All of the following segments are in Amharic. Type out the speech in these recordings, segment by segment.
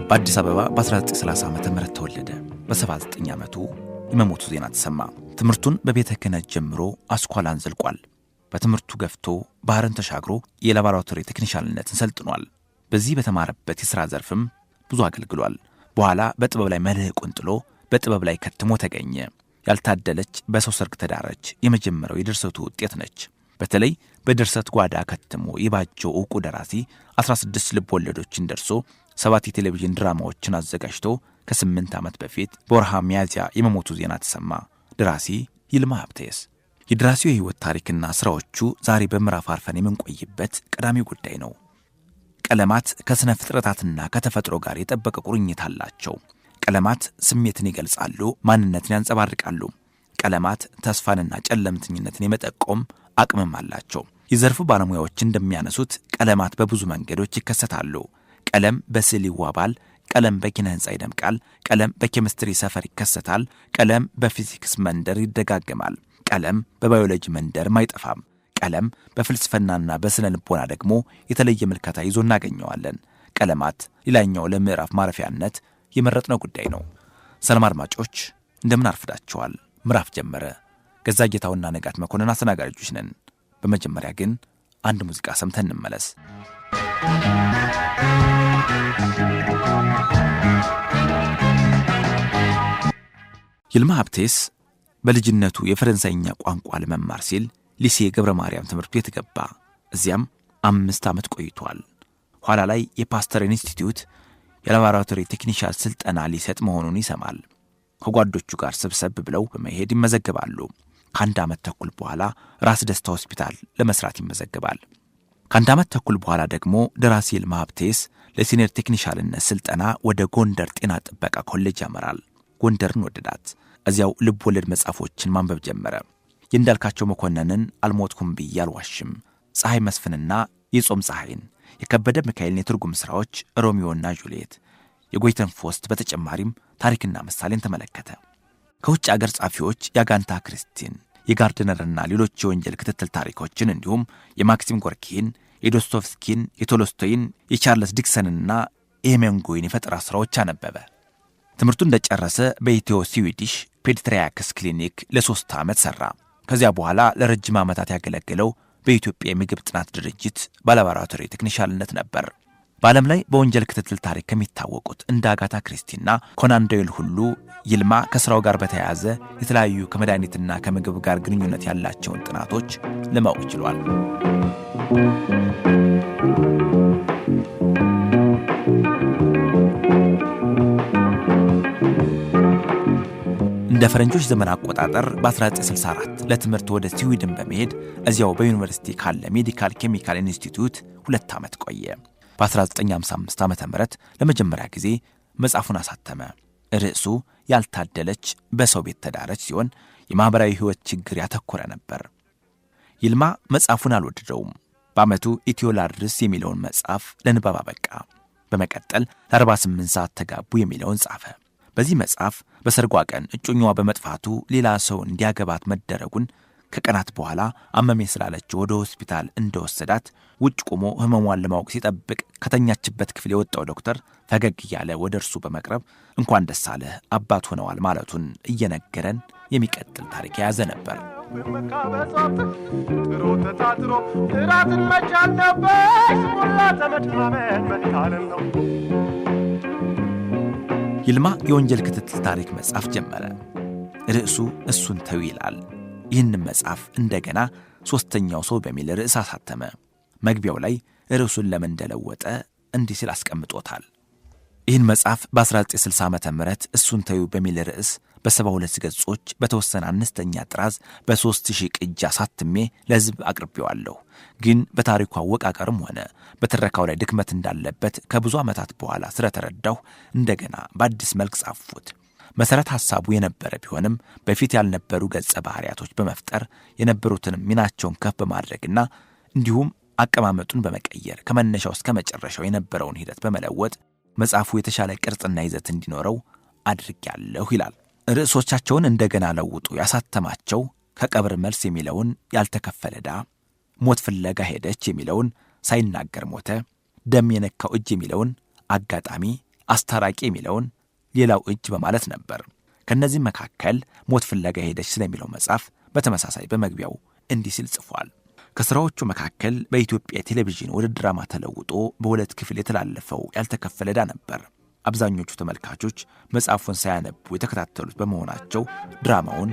በአዲስ አበባ በ1930 ዓመተ ምህረት ተወለደ። በ79 ዓመቱ የመሞቱ ዜና ተሰማ። ትምህርቱን በቤተ ክህነት ጀምሮ አስኳላን ዘልቋል። በትምህርቱ ገፍቶ ባህርን ተሻግሮ የላቦራቶሪ ቴክኒሻልነትን ሰልጥኗል። በዚህ በተማረበት የሥራ ዘርፍም ብዙ አገልግሏል። በኋላ በጥበብ ላይ መልህቁን ጥሎ በጥበብ ላይ ከትሞ ተገኘ። ያልታደለች በሰው ሰርግ ተዳረች የመጀመሪያው የድርሰቱ ውጤት ነች። በተለይ በድርሰት ጓዳ ከትሞ የባጀው ዕውቁ ደራሲ 16 ልብ ወለዶችን ደርሶ 7 የቴሌቪዥን ድራማዎችን አዘጋጅቶ ከ8 ዓመት በፊት በወርሃ ሚያዝያ የመሞቱ ዜና ተሰማ። ደራሲ ይልማ ሀብቴስ። የደራሲው የሕይወት ታሪክና ሥራዎቹ ዛሬ በምዕራፍ አርፈን የምንቆይበት ቀዳሚ ጉዳይ ነው። ቀለማት ከስነ ፍጥረታትና ከተፈጥሮ ጋር የጠበቀ ቁርኝት አላቸው። ቀለማት ስሜትን ይገልጻሉ፣ ማንነትን ያንጸባርቃሉ። ቀለማት ተስፋንና ጨለምተኝነትን የመጠቆም አቅምም አላቸው። የዘርፉ ባለሙያዎች እንደሚያነሱት ቀለማት በብዙ መንገዶች ይከሰታሉ። ቀለም በስዕል ይዋባል፣ ቀለም በኪነ ሕንፃ ይደምቃል፣ ቀለም በኬሚስትሪ ሰፈር ይከሰታል፣ ቀለም በፊዚክስ መንደር ይደጋገማል፣ ቀለም በባዮሎጂ መንደርም አይጠፋም። ቀለም በፍልስፍናና በስነ ልቦና ደግሞ የተለየ ምልከታ ይዞ እናገኘዋለን። ቀለማት ሌላኛው ለምዕራፍ ማረፊያነት የመረጥነው ጉዳይ ነው። ሰላም አድማጮች እንደምን አርፍዳችኋል? ምዕራፍ ጀመረ። ገዛ ጌታውና ነጋት መኮንን አስተናጋጆች ነን። በመጀመሪያ ግን አንድ ሙዚቃ ሰምተን እንመለስ። ይልማ ሀብቴስ በልጅነቱ የፈረንሳይኛ ቋንቋ ለመማር ሲል ሊሴ ገብረ ማርያም ትምህርት ቤት ገባ። እዚያም 5 ዓመት ቆይቷል። ኋላ ላይ የፓስተር ኢንስቲትዩት የላቦራቶሪ ቴክኒሻል ስልጠና ሊሰጥ መሆኑን ይሰማል። ከጓዶቹ ጋር ሰብሰብ ብለው በመሄድ ይመዘገባሉ። ከአንድ ዓመት ተኩል በኋላ ራስ ደስታ ሆስፒታል ለመስራት ይመዘገባል። ከአንድ ዓመት ተኩል በኋላ ደግሞ ደራሲ ይልማ ሀብቴስ ለሲኒየር ቴክኒሻልነት ስልጠና ወደ ጎንደር ጤና ጥበቃ ኮሌጅ ያመራል። ጎንደርን ወደዳት። እዚያው ልብ ወለድ መጽሐፎችን ማንበብ ጀመረ። የእንዳልካቸው መኮንንን አልሞትኩም ብዬ አልዋሽም፣ ፀሐይ መስፍንና የጾም ፀሐይን፣ የከበደ ሚካኤልን የትርጉም ሥራዎች፣ ሮሚዮና ጁልየት፣ የጎይተን ፎስት በተጨማሪም ታሪክና ምሳሌን ተመለከተ። ከውጭ አገር ጻፊዎች የአጋንታ ክርስቲን፣ የጋርድነርና ሌሎች የወንጀል ክትትል ታሪኮችን እንዲሁም የማክሲም ጎርኪን፣ የዶስቶቭስኪን፣ የቶሎስቶይን፣ የቻርልስ ዲክሰንና የሄሜንጎይን የፈጠራ ሥራዎች አነበበ። ትምህርቱን እንደጨረሰ በኢትዮ ስዊዲሽ ፔዲትሪያክስ ክሊኒክ ለ3 ዓመት ሠራ። ከዚያ በኋላ ለረጅም ዓመታት ያገለገለው በኢትዮጵያ የምግብ ጥናት ድርጅት ባላቦራቶሪ ቴክኒሻልነት ነበር። በዓለም ላይ በወንጀል ክትትል ታሪክ ከሚታወቁት እንደ አጋታ ክሪስቲና ኮናን ዶይል ሁሉ ይልማ ከሥራው ጋር በተያያዘ የተለያዩ ከመድኃኒትና ከምግብ ጋር ግንኙነት ያላቸውን ጥናቶች ለማወቅ ችሏል። እንደ ፈረንጆች ዘመን አቆጣጠር በ1964 ለትምህርት ወደ ስዊድን በመሄድ እዚያው በዩኒቨርሲቲ ካለ ሜዲካል ኬሚካል ኢንስቲትዩት 2 ዓመት ቆየ። በ1955 ዓመተ ምህረት ለመጀመሪያ ጊዜ መጽሐፉን አሳተመ። ርዕሱ ያልታደለች በሰው ቤት ተዳረች ሲሆን የማህበራዊ ሕይወት ችግር ያተኮረ ነበር። ይልማ መጽሐፉን አልወደደውም። በዓመቱ ኢትዮላድርስ የሚለውን መጽሐፍ ለንባብ አበቃ። በመቀጠል ለ48 ሰዓት ተጋቡ የሚለውን ጻፈ። በዚህ መጽሐፍ በሰርጓ ቀን እጮኛዋ በመጥፋቱ ሌላ ሰው እንዲያገባት መደረጉን ከቀናት በኋላ አመሜ ስላለች ወደ ሆስፒታል እንደወሰዳት ውጭ ቆሞ ህመሟን ለማወቅ ሲጠብቅ ከተኛችበት ክፍል የወጣው ዶክተር ፈገግ እያለ ወደ እርሱ በመቅረብ እንኳን ደስ አለህ አባት ሆነዋል ማለቱን እየነገረን የሚቀጥል ታሪክ የያዘ ነበር። ይልማ የወንጀል ክትትል ታሪክ መጽሐፍ ጀመረ። ርዕሱ እሱን ተው ይላል። ይህንን መጽሐፍ እንደገና 3ኛው ሰው በሚል ርዕስ አሳተመ። መግቢያው ላይ ርዕሱን ለምን እንደለወጠ እንዲህ ሲል አስቀምጦታል። ይህን መጽሐፍ በ1960 ዓመተ ምህረት እሱን ተው በሚል ርዕስ በ72 ገጾች በተወሰነ አነስተኛ ጥራዝ በ3000 ቅጅ አሳትሜ ለሕዝብ አቅርቤዋለሁ። ግን በታሪኩ አወቃቀርም ሆነ በትረካው ላይ ድክመት እንዳለበት ከብዙ ዓመታት በኋላ ስለተረዳሁ እንደገና በአዲስ መልክ ጻፍኩት። መሰረት ሐሳቡ የነበረ ቢሆንም በፊት ያልነበሩ ገጸ ባህሪያቶች በመፍጠር የነበሩትን ሚናቸውን ከፍ በማድረግና እንዲሁም አቀማመጡን በመቀየር ከመነሻው እስከ መጨረሻው የነበረውን ሂደት በመለወጥ መጽሐፉ የተሻለ ቅርጽና ይዘት እንዲኖረው አድርጌያለሁ ይላል። ርዕሶቻቸውን እንደገና ለውጡ ያሳተማቸው ከቀብር መልስ የሚለውን ያልተከፈለ ዕዳ፣ ሞት ፍለጋ ሄደች የሚለውን ሳይናገር ሞተ፣ ደም የነካው እጅ የሚለውን አጋጣሚ አስታራቂ የሚለውን ሌላው እጅ በማለት ነበር። ከነዚህ መካከል ሞት ፍለጋ ሄደች ስለሚለው መጽሐፍ በተመሳሳይ በመግቢያው እንዲህ ሲል ጽፏል። ከስራዎቹ መካከል በኢትዮጵያ ቴሌቪዥን ወደ ድራማ ተለውጦ በሁለት ክፍል የተላለፈው ያልተከፈለ ዕዳ ነበር። አብዛኞቹ ተመልካቾች መጽሐፉን ሳያነቡ የተከታተሉት በመሆናቸው ድራማውን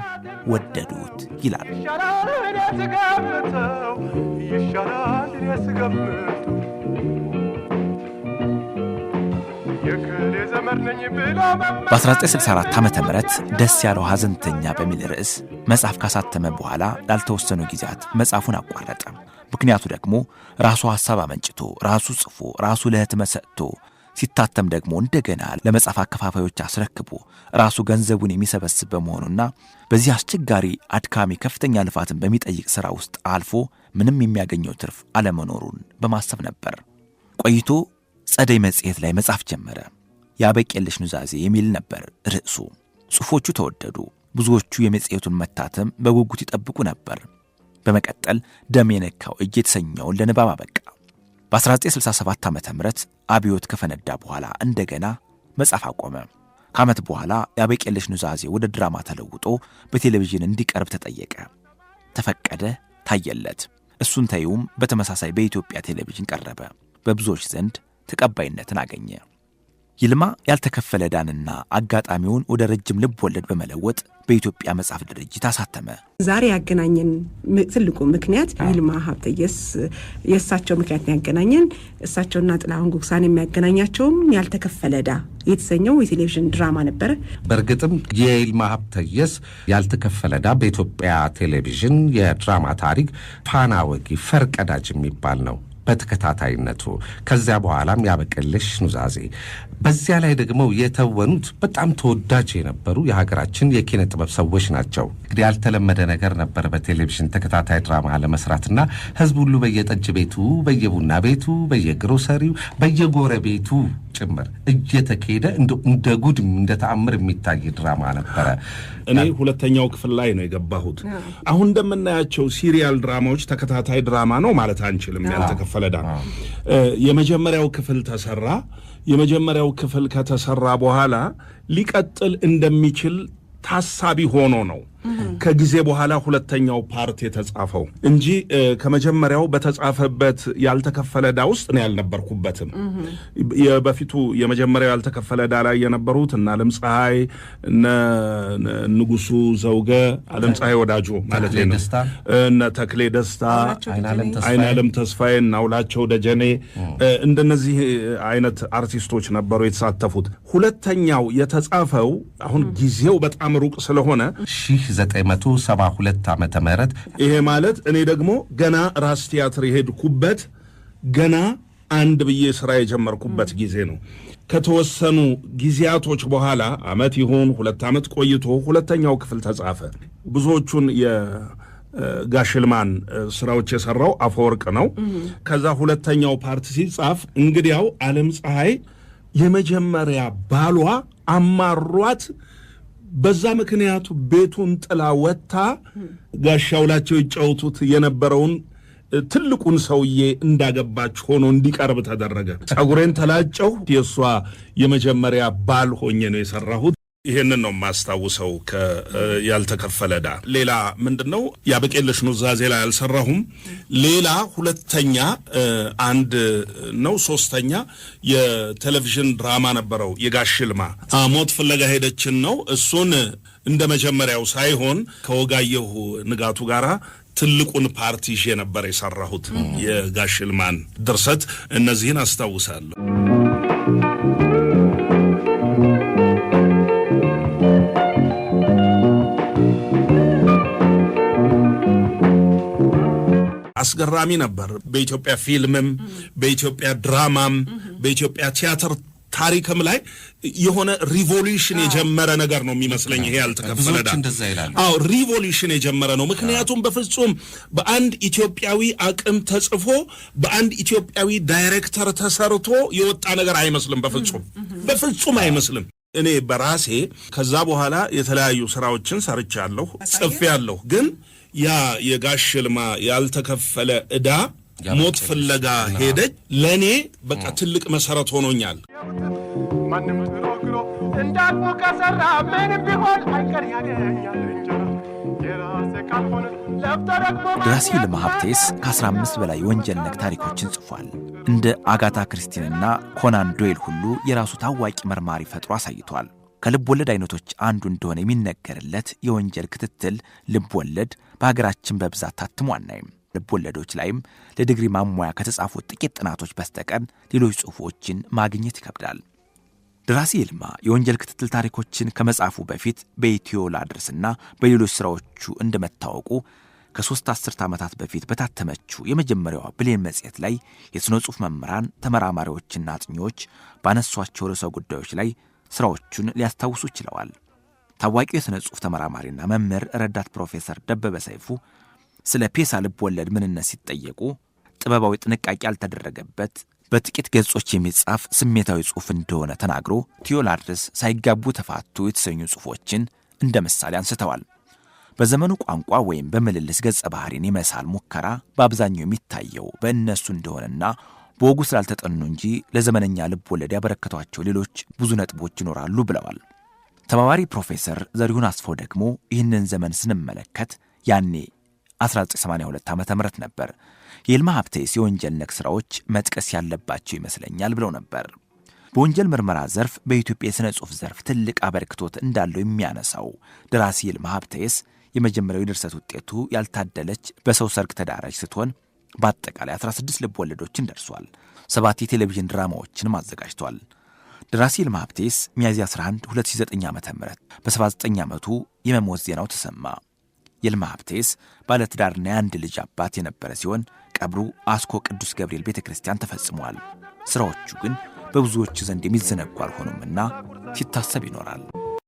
ወደዱት ይላል። በ1964 ዓመተ ምህረት ደስ ያለው ሐዘንተኛ በሚል ርዕስ መጽሐፍ ካሳተመ በኋላ ላልተወሰኑ ጊዜያት መጽሐፉን አቋረጠ። ምክንያቱ ደግሞ ራሱ ሐሳብ አመንጭቶ ራሱ ጽፎ ራሱ ለህትመት ሰጥቶ ሲታተም ደግሞ እንደገና ለመጽሐፍ አከፋፋዮች አስረክቦ ራሱ ገንዘቡን የሚሰበስብ በመሆኑና በዚህ አስቸጋሪ አድካሚ ከፍተኛ ልፋትን በሚጠይቅ ሥራ ውስጥ አልፎ ምንም የሚያገኘው ትርፍ አለመኖሩን በማሰብ ነበር። ቆይቶ ጸደይ መጽሔት ላይ መጻፍ ጀመረ። ያበቄልሽ ኑዛዜ የሚል ነበር ርዕሱ። ጽሑፎቹ ተወደዱ። ብዙዎቹ የመጽሔቱን መታተም በጉጉት ይጠብቁ ነበር። በመቀጠል ደም የነካው እጅ የተሰኘውን ለንባብ አበቃ። በ1967 ዓመተ ምህረት አብዮት ከፈነዳ በኋላ እንደገና መጻፍ አቆመ። ከዓመት በኋላ ያበቄልሽ ኑዛዜ ወደ ድራማ ተለውጦ በቴሌቪዥን እንዲቀርብ ተጠየቀ። ተፈቀደ፣ ታየለት። እሱን ተይውም በተመሳሳይ በኢትዮጵያ ቴሌቪዥን ቀረበ። በብዙዎች ዘንድ ተቀባይነትን አገኘ። ይልማ ያልተከፈለ ዕዳንና አጋጣሚውን ወደ ረጅም ልብ ወለድ በመለወጥ በኢትዮጵያ መጽሐፍ ድርጅት አሳተመ። ዛሬ ያገናኘን ትልቁ ምክንያት ይልማ ሀብተየስ የእሳቸው ምክንያት ያገናኘን እሳቸውና ጥላሁን ጉግሳን የሚያገናኛቸውም ያልተከፈለ ዕዳ የተሰኘው የቴሌቪዥን ድራማ ነበረ። በእርግጥም የይልማ ሀብተየስ ያልተከፈለ ዕዳ በኢትዮጵያ ቴሌቪዥን የድራማ ታሪክ ፋና ወጊ ፈርቀዳጅ የሚባል ነው በተከታታይነቱ። ከዚያ በኋላም ያበቄልሽ ኑዛዜ። በዚያ ላይ ደግሞ የተወኑት በጣም ተወዳጅ የነበሩ የሀገራችን የኪነ ጥበብ ሰዎች ናቸው። እንግዲህ ያልተለመደ ነገር ነበር በቴሌቪዥን ተከታታይ ድራማ ለመስራትና ህዝብ ሁሉ በየጠጅ ቤቱ፣ በየቡና ቤቱ፣ በየግሮሰሪው፣ በየጎረቤቱ ጭምር እየተካሄደ እንደ ጉድ እንደ ተአምር የሚታይ ድራማ ነበረ። እኔ ሁለተኛው ክፍል ላይ ነው የገባሁት። አሁን እንደምናያቸው ሲሪያል ድራማዎች ተከታታይ ድራማ ነው ማለት አንችልም። ያልተከፈለ ዕዳ የመጀመሪያው ክፍል ተሰራ። የመጀመሪያው ክፍል ከተሰራ በኋላ ሊቀጥል እንደሚችል ታሳቢ ሆኖ ነው ከጊዜ በኋላ ሁለተኛው ፓርት የተጻፈው እንጂ ከመጀመሪያው በተጻፈበት ያልተከፈለ ዕዳ ውስጥ ነው ያልነበርኩበትም። የበፊቱ የመጀመሪያው ያልተከፈለ ዕዳ ላይ የነበሩት እና ዓለም ፀሐይ እነ ንጉሱ ዘውገ ዓለም ፀሐይ ወዳጆ ማለት ነው እነ ተክሌ ደስታ አይናለም ተስፋዬ እና አውላቸው ደጀኔ እንደነዚህ አይነት አርቲስቶች ነበሩ የተሳተፉት። ሁለተኛው የተጻፈው አሁን ጊዜው በጣም ሩቅ ስለሆነ 1972 ዓመተ ምህረት ይሄ ማለት እኔ ደግሞ ገና ራስ ቲያትር የሄድኩበት ገና አንድ ብዬ ስራ የጀመርኩበት ጊዜ ነው። ከተወሰኑ ጊዜያቶች በኋላ ዓመት ይሁን 2 ዓመት ቆይቶ ሁለተኛው ክፍል ተጻፈ። ብዙዎቹን የጋሽልማን ስራዎች የሰራው አፈወርቅ ነው። ከዛ ሁለተኛው ፓርት ሲጻፍ እንግዲያው ዓለም ፀሐይ የመጀመሪያ ባሏ አማሯት በዛ ምክንያቱ ቤቱን ጥላ ወጣ ጋሻውላቸው ይጫወቱት የነበረውን ትልቁን ሰውዬ እንዳገባች ሆኖ እንዲቀርብ ተደረገ። ጸጉሬን ተላጨው የሷ የመጀመሪያ ባል ሆኜ ነው የሰራሁት። ይሄንን ነው ማስተዋውሰው ያልተከፈለ ዕዳ። ሌላ ምንድነው ያበቄልሽ ኑዛዜ ላይ አልሰራሁም። ሌላ ሁለተኛ አንድ ነው ሶስተኛ የቴሌቪዥን ድራማ ነበረው የጋሽልማ ሞት ፍለጋ ሄደችን ነው። እሱን እንደ መጀመሪያው ሳይሆን ከወጋየሁ ንጋቱ ጋራ ትልቁን ፓርቲ ይዤ ነበር የሰራሁት የጋሽልማን ድርሰት። እነዚህን አስታውሳለሁ። አስገራሚ ነበር። በኢትዮጵያ ፊልምም በኢትዮጵያ ድራማም በኢትዮጵያ ቲያትር ታሪክም ላይ የሆነ ሪቮሉሽን የጀመረ ነገር ነው የሚመስለኝ። ይሄ ያልተከፈለ ዕዳ ሪቮሉሽን የጀመረ ነው። ምክንያቱም በፍጹም በአንድ ኢትዮጵያዊ አቅም ተጽፎ በአንድ ኢትዮጵያዊ ዳይሬክተር ተሰርቶ የወጣ ነገር አይመስልም። በፍጹም አይመስልም። እኔ በራሴ ከዛ በኋላ የተለያዩ ስራዎችን ሰርቻለሁ፣ ጽፌያለሁ። ግን ያ የጋሽልማ ያልተከፈለ ዕዳ ሞት ፍለጋ ሄደች ለኔ በቃ ትልቅ መሰረት ሆኖኛል። ማንም ትሮክሮ እንዳልኩ ከሰራ ምንም ቢሆን አይቀር ያገኛል እንጀራ የራሴ ካልሆነ ለፍቶ ደግሞ ደራሲ ይልማ ሀብቴስ ከ15 በላይ የወንጀል ነክ ታሪኮችን ጽፏል። እንደ አጋታ ክርስቲንና ኮናን ዶይል ሁሉ የራሱ ታዋቂ መርማሪ ፈጥሮ አሳይቷል። ከልብ ወለድ አይነቶች አንዱ እንደሆነ የሚነገርለት የወንጀል ክትትል ልብ ወለድ በሀገራችን በብዛት ታትሞ አናይም። ልብ ወለዶች ላይም ለዲግሪ ማሟያ ከተጻፉት ጥቂት ጥናቶች በስተቀር ሌሎች ጽሑፎችን ማግኘት ይከብዳል። ደራሲ ይልማ የወንጀል ክትትል ታሪኮችን ከመጻፉ በፊት በኢትዮ ላድርስና በሌሎች ሥራዎቹ እንደመታወቁ ከ3 አስርት ዓመታት በፊት በታተመችው የመጀመሪያዋ ብሌን መጽሔት ላይ የሥነ ጽሑፍ መምህራን ተመራማሪዎችና አጥኚዎች ባነሷቸው ርዕሰ ጉዳዮች ላይ ሥራዎቹን ሊያስታውሱ ችለዋል። ታዋቂው የሥነ ጽሑፍ ተመራማሪና መምህር ረዳት ፕሮፌሰር ደበበ ሰይፉ ስለ ፔሳ ልብ ወለድ ምንነት ሲጠየቁ ጥበባዊ ጥንቃቄ ያልተደረገበት በጥቂት ገጾች የሚጻፍ ስሜታዊ ጽሑፍ እንደሆነ ተናግሮ ቲዮላድርስ ሳይጋቡ ተፋቱ የተሰኙ ጽሑፎችን እንደ ምሳሌ አንስተዋል። በዘመኑ ቋንቋ ወይም በምልልስ ገጸ ባህሪን የመሳል ሙከራ በአብዛኛው የሚታየው በእነሱ እንደሆነና በወጉ ስላልተጠኑ እንጂ ለዘመነኛ ልብ ወለድ ያበረከቷቸው ሌሎች ብዙ ነጥቦች ይኖራሉ ብለዋል። ተባባሪ ፕሮፌሰር ዘሪሁን አስፋው ደግሞ ይህንን ዘመን ስንመለከት ያኔ 1982 ዓመተ ምህረት ነበር የይልማ ሀብቴስ የወንጀል ነክ ሥራዎች መጥቀስ ያለባቸው ይመስለኛል ብለው ነበር። በወንጀል ምርመራ ዘርፍ በኢትዮጵያ የሥነ ጽሑፍ ዘርፍ ትልቅ አበርክቶት እንዳለው የሚያነሳው ደራሲ ይልማ ሀብቴስ የመጀመሪያው የድርሰት ውጤቱ ያልታደለች በሰው ሰርግ ተዳራጅ ስትሆን በአጠቃላይ 16 ልብ ወለዶችን ደርሷል። 7 የቴሌቪዥን ድራማዎችንም አዘጋጅቷል። ደራሲ ይልማ ሀብቴስ ሚያዝያ 11 2009 ዓ.ም በ79 ዓመቱ የመሞት ዜናው ተሰማ። ይልማ ሀብቴስ ባለትዳርና የአንድ ልጅ አባት የነበረ ሲሆን ቀብሩ አስኮ ቅዱስ ገብርኤል ቤተክርስቲያን ተፈጽሟል። ሥራዎቹ ግን በብዙዎች ዘንድ የሚዘነጉ አልሆኑምና ሲታሰብ ይኖራል።